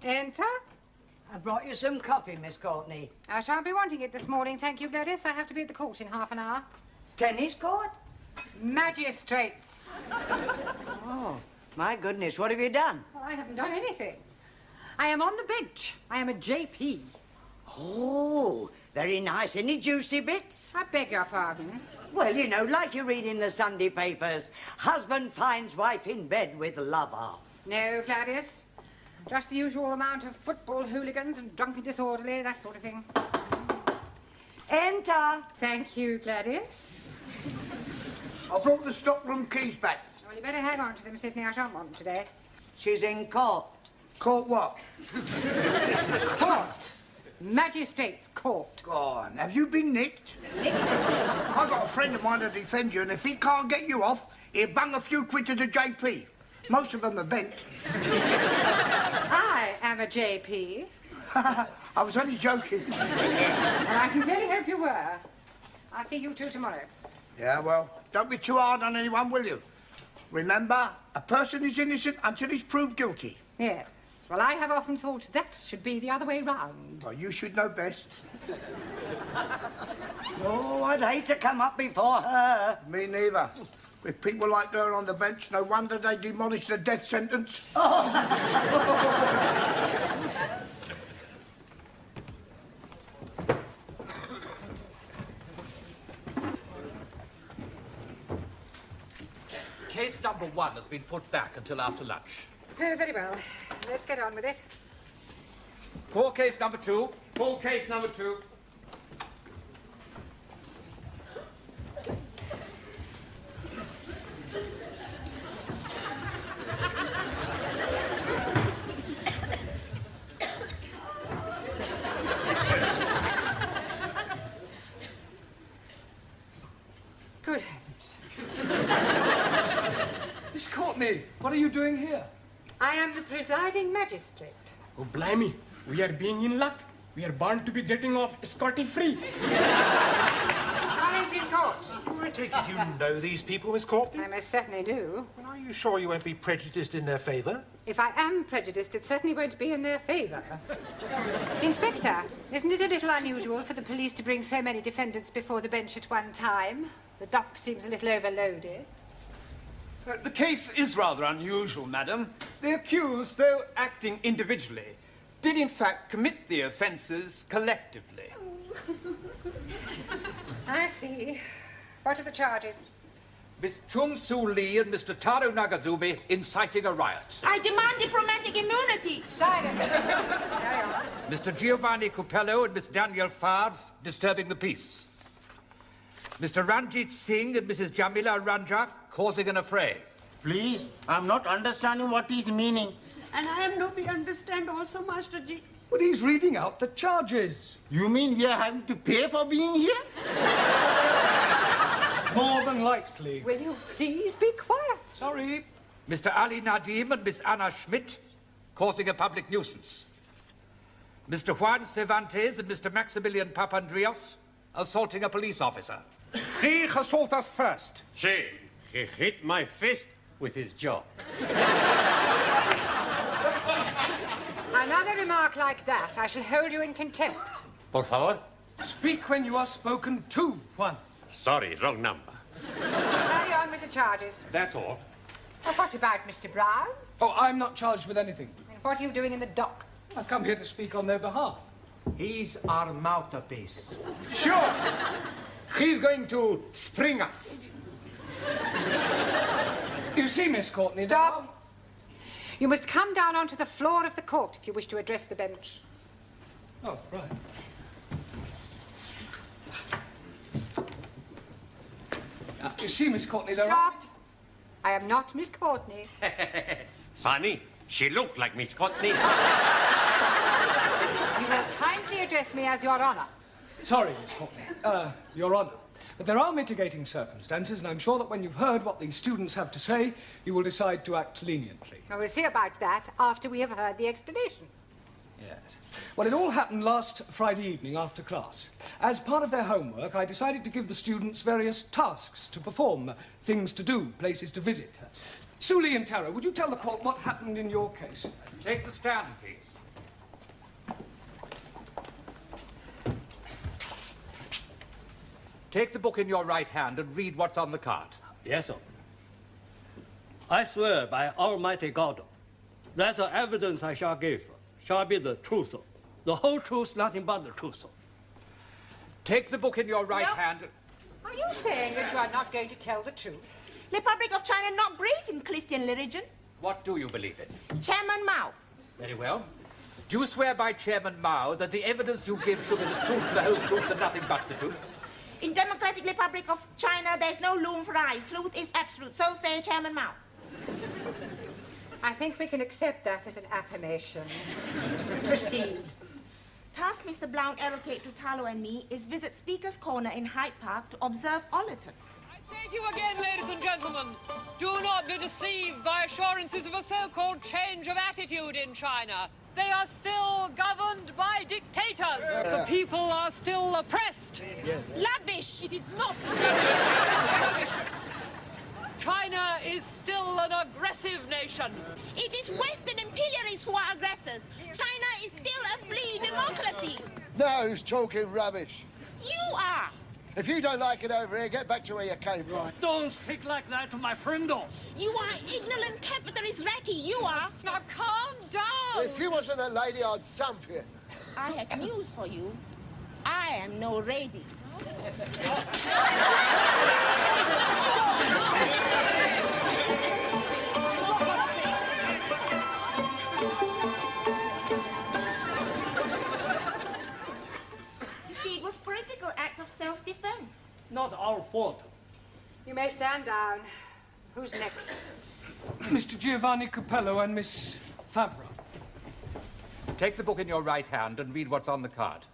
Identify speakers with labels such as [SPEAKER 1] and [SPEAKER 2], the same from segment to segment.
[SPEAKER 1] Enter.
[SPEAKER 2] I brought you some coffee, Miss Courtney.
[SPEAKER 1] I shan't be wanting it this morning, thank you, Gladys. I have to be at the court in half an hour.
[SPEAKER 2] Tennis court?
[SPEAKER 1] Magistrates.
[SPEAKER 2] Oh, my goodness, what have you done?
[SPEAKER 1] Well, I haven't done anything. I am on the bench. I am a JP.
[SPEAKER 2] Oh, very nice. Any juicy bits?
[SPEAKER 1] I beg your pardon.
[SPEAKER 2] Well, you know, like you read in the Sunday papers, husband finds wife in bed with lover.
[SPEAKER 1] No, Gladys. Just the usual amount of football hooligans and drunken disorderly, that sort of thing.
[SPEAKER 2] Enter.
[SPEAKER 1] Thank you, Gladys.
[SPEAKER 3] I brought the stockroom keys back.
[SPEAKER 1] Well, you better hang on to them, Sidney. I shan't want them today.
[SPEAKER 2] She's in court.
[SPEAKER 3] Court what?
[SPEAKER 1] Court. Magistrates' court.
[SPEAKER 3] Go on, have you been nicked? I got a friend of mine to defend you, and if he can't get you off, he'll bung a few quid to the JP. Most of them are bent.
[SPEAKER 1] I am a JP.
[SPEAKER 3] I was only joking.
[SPEAKER 1] And I sincerely hope you were. I'll see you two tomorrow.
[SPEAKER 3] Yeah, well, don't be too hard on anyone, will you? Remember, a person is innocent until he's proved guilty.
[SPEAKER 1] Yes. Well, I have often thought that should be the other way round.
[SPEAKER 3] Well, you should know best.
[SPEAKER 2] Oh, I'd hate to come up before her.
[SPEAKER 3] Me neither. With people like her on the bench, no wonder they demolished the death sentence.
[SPEAKER 4] Case number 1 has been put back until after lunch.
[SPEAKER 1] Oh, very well. Let's get on with it.
[SPEAKER 4] Call case number 2.
[SPEAKER 5] Call case number 2.
[SPEAKER 1] Good heavens.
[SPEAKER 6] Miss Courtney, what are you doing here?
[SPEAKER 1] I am the presiding magistrate.
[SPEAKER 7] Oh, blimey. We are being in luck. We are bound to be getting off scotty-free.
[SPEAKER 1] Silence in court.
[SPEAKER 8] I take it you know these people, Miss Courtney?
[SPEAKER 1] I most certainly do.
[SPEAKER 8] Well, are you sure you won't be prejudiced in their favour?
[SPEAKER 1] If I am prejudiced, it certainly won't be in their favour. Inspector, isn't it a little unusual for the police to bring so many defendants before the bench at one time? The dock seems a little overloaded.
[SPEAKER 5] The case is rather unusual, madam. The accused, though acting individually, did in fact commit the offences collectively.
[SPEAKER 1] I see. What are the charges?
[SPEAKER 4] Miss Chung Soo Lee and Mr. Taro Nagazubi inciting a riot.
[SPEAKER 9] I demand diplomatic immunity.
[SPEAKER 1] Silence. Carry on.
[SPEAKER 4] Mr. Giovanni Cupello and Miss Danielle Favre disturbing the peace. Mr. Ranjit Singh and Mrs. Jamila Ranjaf causing an affray.
[SPEAKER 10] Please, I'm not understanding what he's meaning.
[SPEAKER 9] And I am nobody understand also, Master Ji.
[SPEAKER 6] But he's reading out the charges.
[SPEAKER 10] You mean we are having to pay for being here?
[SPEAKER 6] More than likely.
[SPEAKER 1] Will you please be quiet?
[SPEAKER 6] Sorry.
[SPEAKER 4] Mr. Ali Nadim and Miss Anna Schmidt causing a public nuisance. Mr. Juan Cervantes and Mr. Maximilian Papandreou assaulting a police officer.
[SPEAKER 5] He assaulted us first. He hit my fist with his jaw.
[SPEAKER 1] Another remark like that, I shall hold you in contempt.
[SPEAKER 5] Por favor.
[SPEAKER 6] Speak when you are spoken to, Juan.
[SPEAKER 5] Sorry, wrong number.
[SPEAKER 1] Carry on with the charges.
[SPEAKER 4] That's all.
[SPEAKER 1] Well, what about Mr. Brown?
[SPEAKER 6] Oh, I'm not charged with anything.
[SPEAKER 1] And what are you doing in the dock?
[SPEAKER 6] I've come here to speak on their behalf.
[SPEAKER 11] He's our mouthpiece.
[SPEAKER 5] Sure. He's going to spring us.
[SPEAKER 6] You see, Miss Courtney...
[SPEAKER 1] Stop. You must come down onto the floor of the court if you wish to address the bench.
[SPEAKER 6] Oh, right. You see, Miss Courtney, there
[SPEAKER 1] Stop. I am not Miss Courtney.
[SPEAKER 12] Funny. She looked like Miss Courtney.
[SPEAKER 1] You will kindly address me as Your Honour.
[SPEAKER 6] Sorry, Miss Courtney. Your Honour. But there are mitigating circumstances, and I'm sure that when you've heard what the students have to say, you will decide to act leniently.
[SPEAKER 1] I will see about that after we have heard the explanation.
[SPEAKER 6] Yes. Well, it all happened last Friday evening after class. As part of their homework, I decided to give the students various tasks to perform, things to do, places to visit. Sully and Tara, would you tell the court what happened in your case?
[SPEAKER 4] Take the stand, please. Take the book in your right hand and read what's on the card.
[SPEAKER 13] Yes, sir. I swear by Almighty God that the evidence I shall give shall be the truth, the whole truth, nothing but the truth.
[SPEAKER 4] Take the book in your right hand.
[SPEAKER 1] Are you saying that you are not going to tell the truth?
[SPEAKER 9] Republic of China not believe in Christian religion.
[SPEAKER 4] What do you believe in?
[SPEAKER 9] Chairman Mao.
[SPEAKER 4] Very well. Do you swear by Chairman Mao that the evidence you give should be the truth, the whole truth, and nothing but the truth?
[SPEAKER 9] In Democratic Republic of China, there's no room for lies. Truth is absolute. So say Chairman Mao.
[SPEAKER 1] I think we can accept that as an affirmation. Proceed.
[SPEAKER 9] Task Mr. Blount allocate to Talo and me is visit Speaker's Corner in Hyde Park to observe auditors.
[SPEAKER 14] I say to you again, ladies and gentlemen, do not be deceived by assurances of a so-called change of attitude in China. They are still governed by dictators. The people are still oppressed.
[SPEAKER 9] Lavish!
[SPEAKER 14] It is not. China is still an aggressive nation.
[SPEAKER 9] It is Western imperialists who are aggressors. China is still a free democracy.
[SPEAKER 15] Now who's talking rubbish?
[SPEAKER 9] You are.
[SPEAKER 15] If you don't like it over here, get back to where you came from.
[SPEAKER 13] Don't speak like that to my friendo.
[SPEAKER 9] You are ignorant capitalist ratty. You are.
[SPEAKER 14] Now calm down.
[SPEAKER 15] If you wasn't a lady, I'd thump you.
[SPEAKER 9] I have news for you. I am no lady. You see, it was political act of self-defense.
[SPEAKER 13] Not our fault.
[SPEAKER 1] You may stand down. Who's next?
[SPEAKER 6] Mr. Giovanni Capello and Miss Favre.
[SPEAKER 4] Take the book in your right hand and read what's on the card.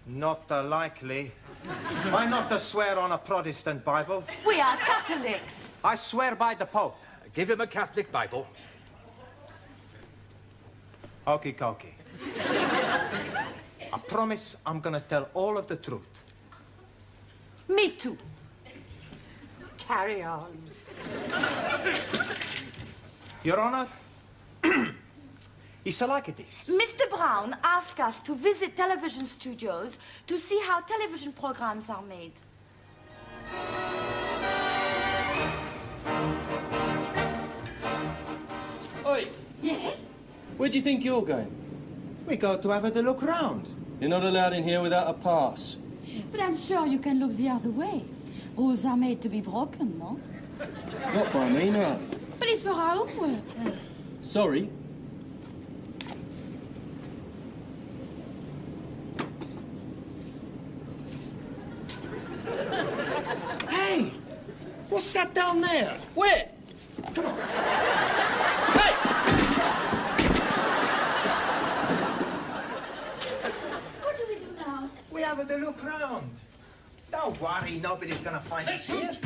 [SPEAKER 11] Not likely. I not swear on a Protestant Bible.
[SPEAKER 16] We are Catholics.
[SPEAKER 11] I swear by the Pope.
[SPEAKER 4] Give him a Catholic Bible.
[SPEAKER 11] Okie dokie. I promise I'm gonna tell all of the truth.
[SPEAKER 16] Me too.
[SPEAKER 1] Carry on.
[SPEAKER 11] Your Honor, it's like this.
[SPEAKER 16] Mr. Brown asked us to visit television studios to see how television programs are made.
[SPEAKER 17] Oi!
[SPEAKER 16] Yes?
[SPEAKER 17] Where do you think you're going?
[SPEAKER 18] We go to have a look round.
[SPEAKER 17] You're not allowed in here without a pass.
[SPEAKER 19] But I'm sure you can look the other way. Rules are made to be broken, no?
[SPEAKER 17] Not by me, no.
[SPEAKER 19] But it's for our homework.
[SPEAKER 17] Sorry.
[SPEAKER 18] Hey! What's that down there?
[SPEAKER 17] Where?
[SPEAKER 18] Come on.
[SPEAKER 17] Hey!
[SPEAKER 16] What do we do now?
[SPEAKER 11] We have a look round. Don't worry, nobody's gonna find us here.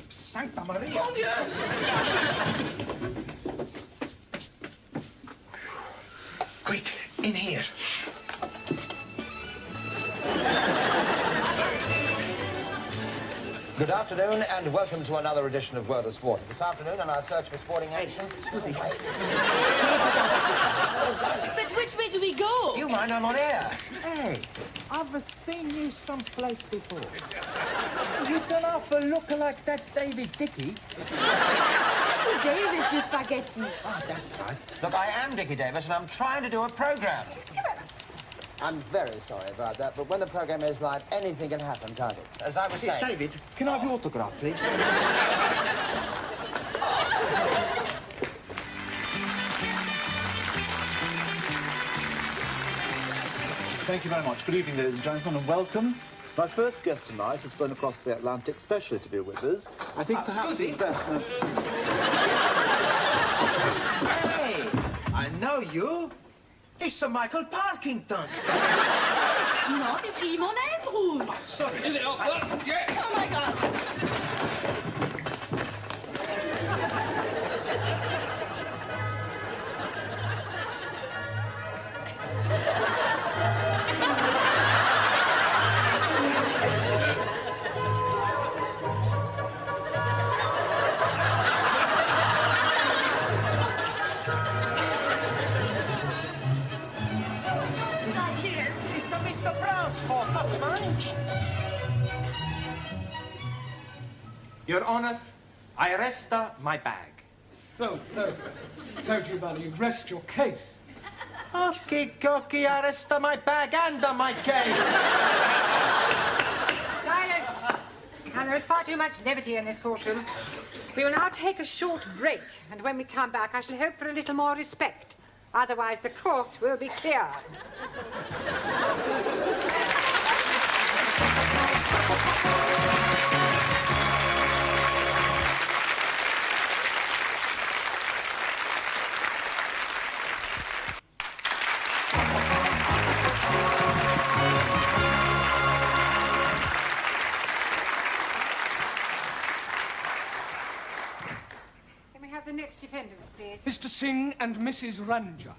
[SPEAKER 11] Santa Maria. Quick, in here.
[SPEAKER 20] Good afternoon and welcome to another edition of World of Sport. This afternoon in our search for sporting action...
[SPEAKER 16] But which way do we go?
[SPEAKER 20] Do you mind? I'm on air.
[SPEAKER 11] Hey, I've seen you someplace before. You don't offer look like that David Dickey.
[SPEAKER 19] Dickie Davis, you spaghetti.
[SPEAKER 11] Ah, that's right.
[SPEAKER 20] Look, I am Dickie Davis and I'm trying to do a programme. I'm very sorry about that, but when the programme is live, anything can happen, can't it? As I was saying...
[SPEAKER 11] David, can I have your autograph, please?
[SPEAKER 21] Thank you very much. Good evening, ladies and gentlemen, and welcome.
[SPEAKER 11] My first guest tonight has flown across the Atlantic specially to be with us. I think perhaps it's best...
[SPEAKER 10] Hey, I know you. It's Sir Michael Parkington.
[SPEAKER 16] It's not, it's Iman Andrews.
[SPEAKER 10] Sorry.
[SPEAKER 16] Oh, my God.
[SPEAKER 10] It's Mr. Brown's fault, not mine.
[SPEAKER 20] Your Honor, I arrest my bag.
[SPEAKER 6] No, Giovanni, rest your case.
[SPEAKER 20] Okay, Cocky, arrest my bag and my case.
[SPEAKER 1] Silence! And there is far too much levity in this courtroom. We will now take a short break, and when we come back, I shall hope for a little more respect. Otherwise, the court will be cleared. Can we have the next defendants, please?
[SPEAKER 6] Mr. Singh and Mrs. Ranja.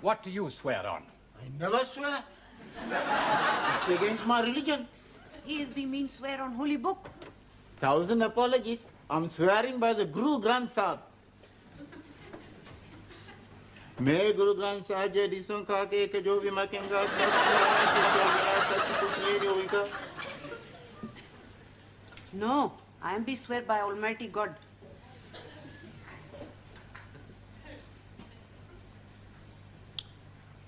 [SPEAKER 4] What do you swear on?
[SPEAKER 10] I never swear. It's against my religion.
[SPEAKER 21] He is being mean swear on holy book.
[SPEAKER 10] 1,000 apologies. I'm swearing by the Guru Granth Sahib. मैं गुरु ग्रंथ साहब जी हदीसों का के एक जो भी मैं कहूँगा सच कुछ नहीं होगा.
[SPEAKER 21] No, I am be swear by Almighty God.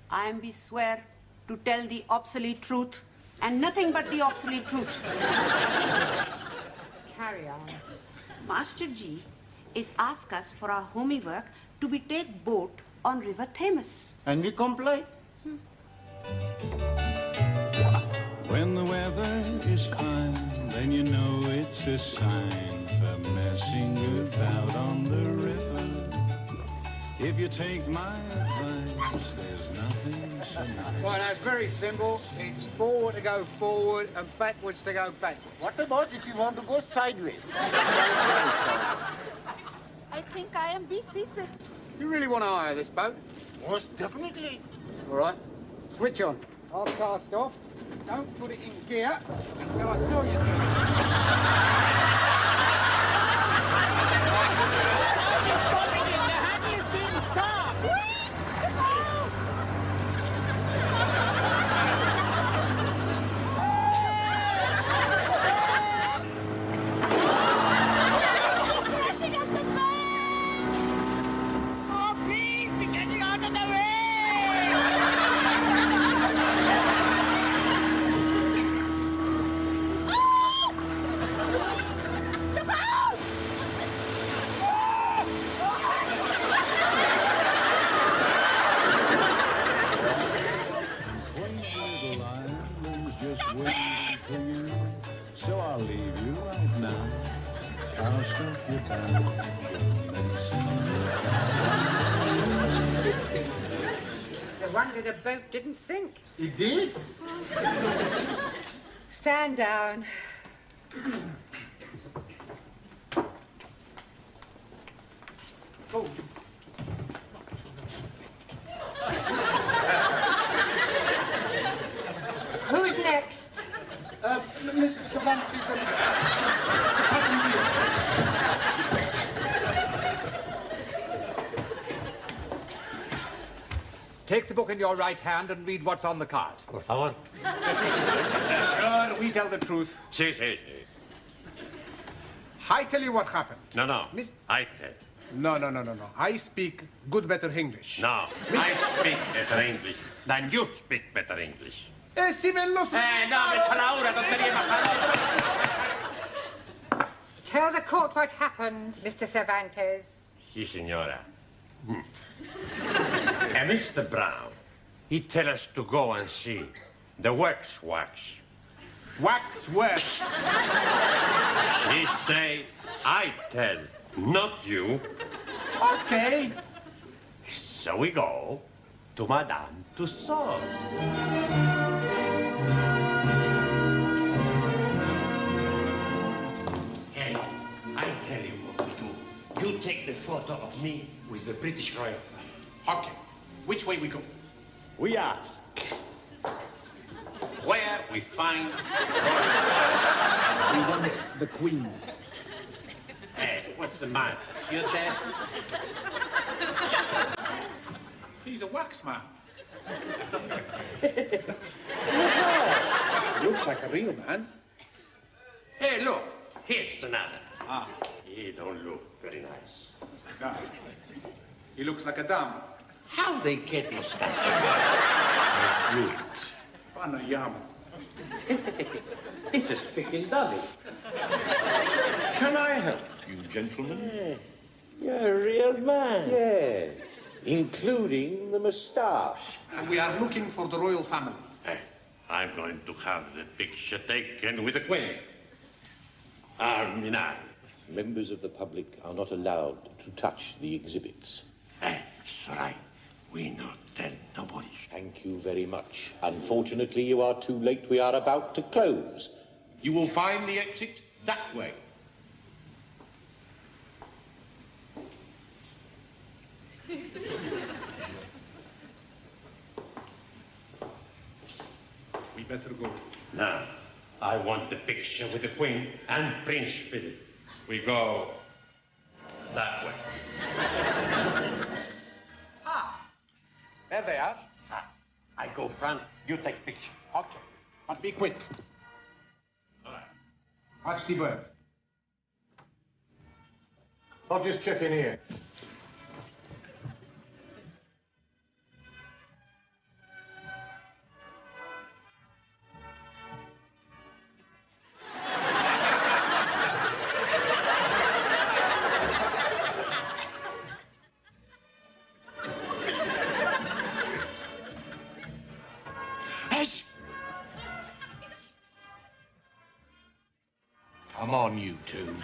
[SPEAKER 21] I am be swear to tell the obsolete truth and nothing but the obsolete truth.
[SPEAKER 1] Carry on.
[SPEAKER 21] Master Ji is ask us for our homework to be take boat on River Thames.
[SPEAKER 10] And we comply.
[SPEAKER 22] When the weather is fine, then you know it's a sign for messing about on the river. If you take my advice, there's nothing so nice.
[SPEAKER 3] Well, that's very simple. It's forward to go forward and backwards to go backwards.
[SPEAKER 10] What about if you want to go sideways?
[SPEAKER 21] I think I am be seasick.
[SPEAKER 3] You really want to hire this boat?
[SPEAKER 10] Most definitely.
[SPEAKER 3] All right. Switch on. I'll cast off. Don't put it in gear until I tell you to.
[SPEAKER 22] So I'll leave you right now. I'll stuff your bag.
[SPEAKER 1] It's a wonder the boat didn't sink.
[SPEAKER 10] It did?
[SPEAKER 1] Stand down.
[SPEAKER 10] Oh,
[SPEAKER 1] Who's next?
[SPEAKER 6] Mr. Cervantes and Mr. Papandreou.
[SPEAKER 4] Take the book in your right hand and read what's on the card.
[SPEAKER 12] Por favor.
[SPEAKER 3] We tell the truth.
[SPEAKER 12] Sí, sí, sí.
[SPEAKER 3] I tell you what happened.
[SPEAKER 12] No. I tell.
[SPEAKER 3] No. I speak good, better English.
[SPEAKER 12] No. I speak better English than you speak better English.
[SPEAKER 3] Si me lo
[SPEAKER 1] Tell the court what happened, Mr. Cervantes.
[SPEAKER 12] Sí, señora. And Mr. Brown, he tell us to go and see The wax.
[SPEAKER 3] Wax works.
[SPEAKER 12] She say, I tell, not you.
[SPEAKER 3] Okay.
[SPEAKER 12] So we go to Madame Tussauds. Hey, I tell you what we do. You take the photo of me with the British Royal Family.
[SPEAKER 3] Okay. Which way we go?
[SPEAKER 12] We ask where we find
[SPEAKER 3] We want the Queen.
[SPEAKER 12] Hey, what's the matter? You deaf?
[SPEAKER 3] He's a wax man.
[SPEAKER 12] Looks like a real man. Hey, look. Here's another.
[SPEAKER 3] Ah.
[SPEAKER 12] He don't look very nice.
[SPEAKER 3] God. He looks like a dumb.
[SPEAKER 12] How they get his statue? Good.
[SPEAKER 3] Panayam.
[SPEAKER 12] It's a speaking dummy. Can I help you, gentlemen? You're a real man. Yes, including the moustache.
[SPEAKER 3] And we are looking for the royal family.
[SPEAKER 12] I'm going to have the picture taken with the Queen. Arminal.
[SPEAKER 2] Members of the public are not allowed to touch the exhibits.
[SPEAKER 12] It's all right. We not tell nobody.
[SPEAKER 2] Thank you very much. Unfortunately, you are too late. We are about to close.
[SPEAKER 12] You will find the exit that way.
[SPEAKER 3] We better go.
[SPEAKER 12] Now, I want the picture with the Queen and Prince Philip. We go that way.
[SPEAKER 3] There they are.
[SPEAKER 12] I go front, you take picture.
[SPEAKER 3] Okay. But be quick.
[SPEAKER 12] All right.
[SPEAKER 3] Watch the bird.
[SPEAKER 8] I'll just check in here.
[SPEAKER 2] Come on, you two.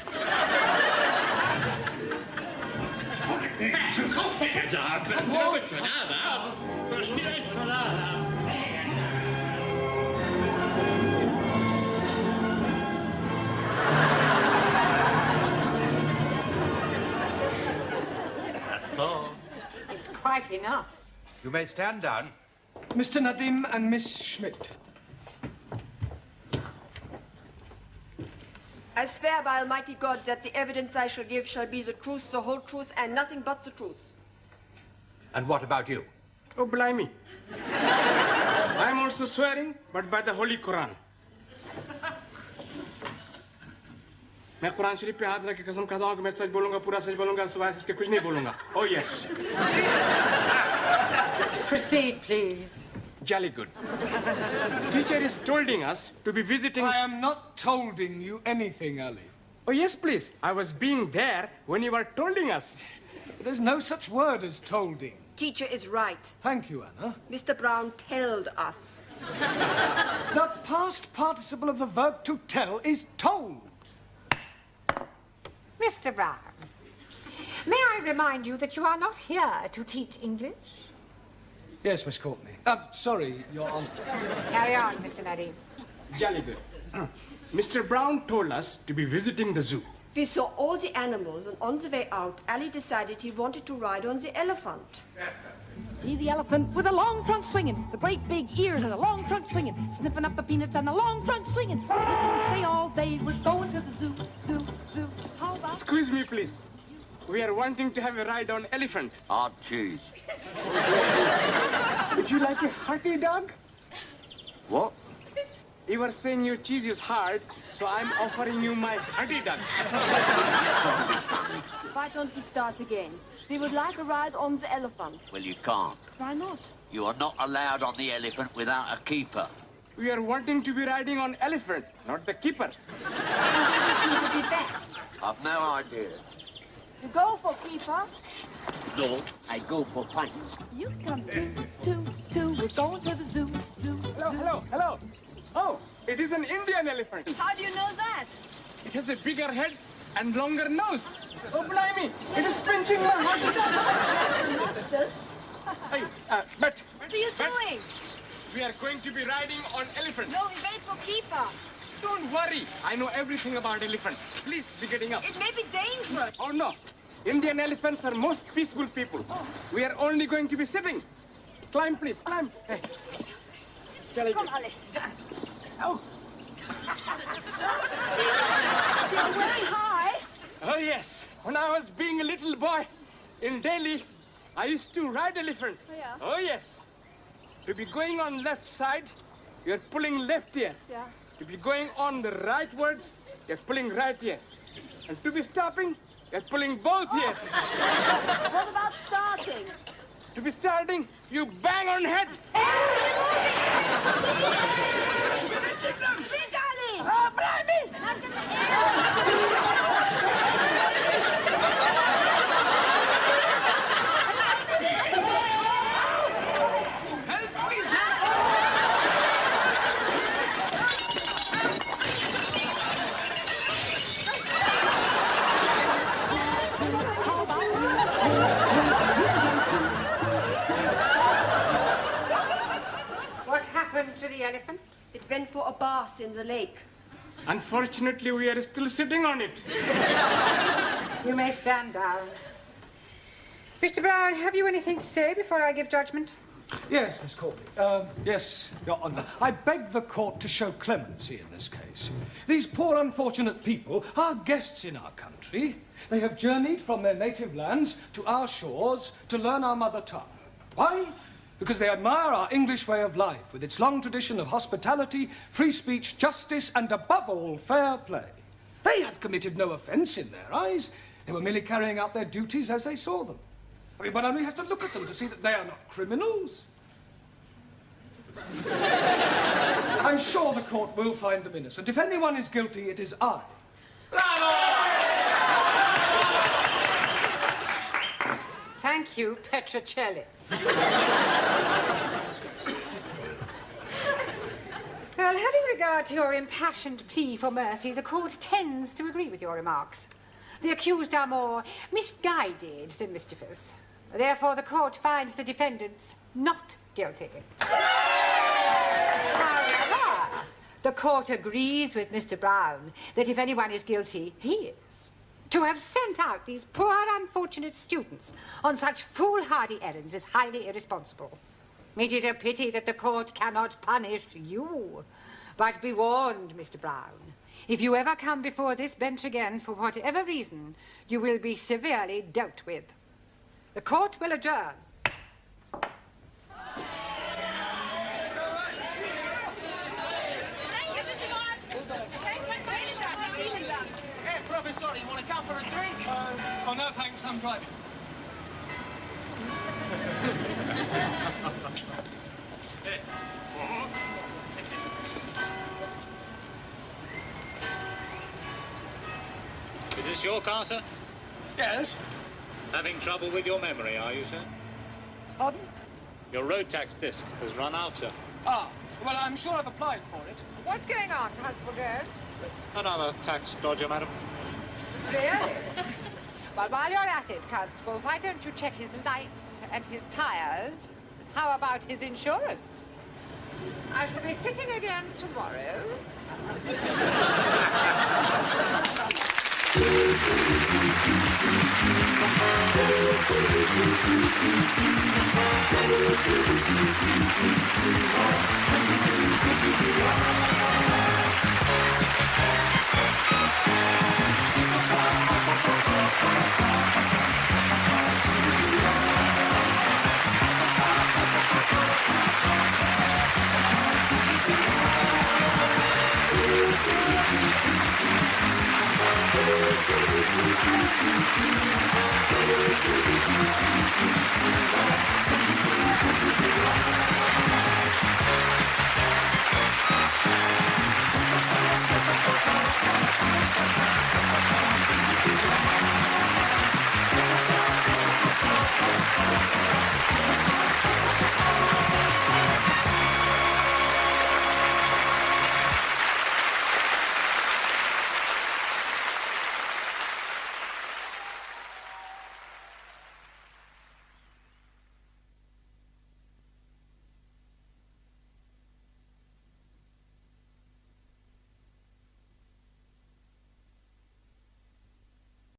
[SPEAKER 1] It's quite enough.
[SPEAKER 4] You may stand down.
[SPEAKER 6] Mr. Nadim and Miss Schmidt.
[SPEAKER 7] I swear by Almighty God that the evidence I shall give shall be the truth, the whole truth, and nothing but the truth.
[SPEAKER 4] And what about you?
[SPEAKER 23] Oh, blimey. I am also swearing, but by the Holy Quran. मैं कुरान शरीफ पे हाथ रख के कसम खाता हूँ कि मैं सच बोलूंगा, पूरा सच बोलूंगा, सिवाय इसके कुछ नहीं बोलूंगा. Oh, yes.
[SPEAKER 1] Proceed, please.
[SPEAKER 23] Jolly good. Teacher is tolding us to be visiting...
[SPEAKER 6] I am not tolding you anything, Ali.
[SPEAKER 23] Oh, yes, please. I was being there when you were tolding us.
[SPEAKER 6] There's no such word as tolding.
[SPEAKER 7] Teacher is right.
[SPEAKER 6] Thank you, Anna.
[SPEAKER 7] Mr. Brown told us.
[SPEAKER 6] The past participle of the verb to tell is told.
[SPEAKER 1] Mr. Brown, may I remind you that you are not here to teach English?
[SPEAKER 6] Yes, Miss Courtney. Sorry, Your Honor.
[SPEAKER 1] Carry on, Mr. Nadim.
[SPEAKER 23] Jolly good. Mr. Brown told us to be visiting the zoo.
[SPEAKER 7] We saw all the animals, and on the way out, Ali decided he wanted to ride on the elephant.
[SPEAKER 19] See the elephant with the long trunk swinging, the great big ears and the long trunk swinging, sniffing up the peanuts and the long trunk swinging. We can stay all day. We're going to the zoo, zoo, zoo. How about...
[SPEAKER 23] Excuse me, please. We are wanting to have a ride on elephant.
[SPEAKER 12] Hard cheese.
[SPEAKER 23] Would you like a hearty dog?
[SPEAKER 12] What?
[SPEAKER 23] You were saying your cheese is hard, so I'm offering you my hearty dog.
[SPEAKER 7] Why don't we start again? We would like a ride on the elephant.
[SPEAKER 12] Well, you can't.
[SPEAKER 7] Why not?
[SPEAKER 12] You are not allowed on the elephant without a keeper.
[SPEAKER 23] We are wanting to be riding on elephant, not the keeper.
[SPEAKER 7] Keeper be back.
[SPEAKER 12] I've no idea.
[SPEAKER 7] You go for keeper.
[SPEAKER 5] No, I go for pints.
[SPEAKER 19] You come too. We're going to the zoo.
[SPEAKER 23] Hello. Oh, it is an Indian elephant.
[SPEAKER 16] How do you know that?
[SPEAKER 23] It has a bigger head and longer nose. Oh, blimey, it is pinching my heart.
[SPEAKER 16] Mustard?
[SPEAKER 23] Hey, but...
[SPEAKER 16] What are you doing?
[SPEAKER 23] We are going to be riding on elephant.
[SPEAKER 16] No, we wait for keeper.
[SPEAKER 23] Don't worry. I know everything about elephant. Please be getting up.
[SPEAKER 16] It may be dangerous.
[SPEAKER 23] Oh, no. Indian elephants are most peaceful people.
[SPEAKER 16] Oh.
[SPEAKER 23] We are only going to be sitting. Climb, please. Climb. Hey.
[SPEAKER 16] Come, Ali.
[SPEAKER 23] Oh.
[SPEAKER 16] You're very high.
[SPEAKER 23] Oh, yes. When I was being a little boy in Delhi, I used to ride elephant.
[SPEAKER 16] Oh, yeah?
[SPEAKER 23] Oh, yes. To be going on left side, you're pulling left ear.
[SPEAKER 16] Yeah.
[SPEAKER 23] To be going on the rightwards, you're pulling right ear. And to be stopping, you're pulling both ears.
[SPEAKER 16] What about starting?
[SPEAKER 23] To be starting, you bang on head.
[SPEAKER 16] Big Ali!
[SPEAKER 23] Oh, blimey!
[SPEAKER 1] What happened to the elephant?
[SPEAKER 7] It went for a bath in the lake.
[SPEAKER 23] Unfortunately, we are still sitting on it.
[SPEAKER 1] You may stand down. Mr. Brown, have you anything to say before I give judgment?
[SPEAKER 6] Yes, Miss Courtney. Yes, Your Honour. I beg the court to show clemency in this case. These poor unfortunate people are guests in our country. They have journeyed from their native lands to our shores to learn our mother tongue. Why? Because they admire our English way of life, with its long tradition of hospitality, free speech, justice, and above all, fair play. They have committed no offence in their eyes. They were merely carrying out their duties as they saw them. I mean, one only has to look at them to see that they are not criminals. I'm sure the court will find them innocent. If anyone is guilty, it is I.
[SPEAKER 1] Thank you, Petrocelli. Well, having regard to your impassioned plea for mercy, the court tends to agree with your remarks. The accused are more misguided than mischievous. Therefore, the court finds the defendants not guilty. However, the court agrees with Mr. Brown that if anyone is guilty, he is. To have sent out these poor, unfortunate students on such foolhardy errands is highly irresponsible. It is a pity that the court cannot punish you. But be warned, Mr. Brown. If you ever come before this bench again, for whatever reason, you will be severely dealt with. The court will adjourn.
[SPEAKER 18] Hey, Professor, you want to come for a drink?
[SPEAKER 6] Oh, no, thanks. I'm driving.
[SPEAKER 14] Is this your car, sir?
[SPEAKER 6] Yes.
[SPEAKER 14] Having trouble with your memory, are you, sir?
[SPEAKER 6] Pardon?
[SPEAKER 14] Your road tax disc has run out, sir.
[SPEAKER 6] Ah, well, I'm sure I've applied for it.
[SPEAKER 1] What's going on, Constable Jones?
[SPEAKER 14] Another tax dodger, madam.
[SPEAKER 1] Really? Well, while you're at it, Constable, why don't you check his lights and his tires? How about his insurance? I shall be sitting again tomorrow.
[SPEAKER 22] Thank you.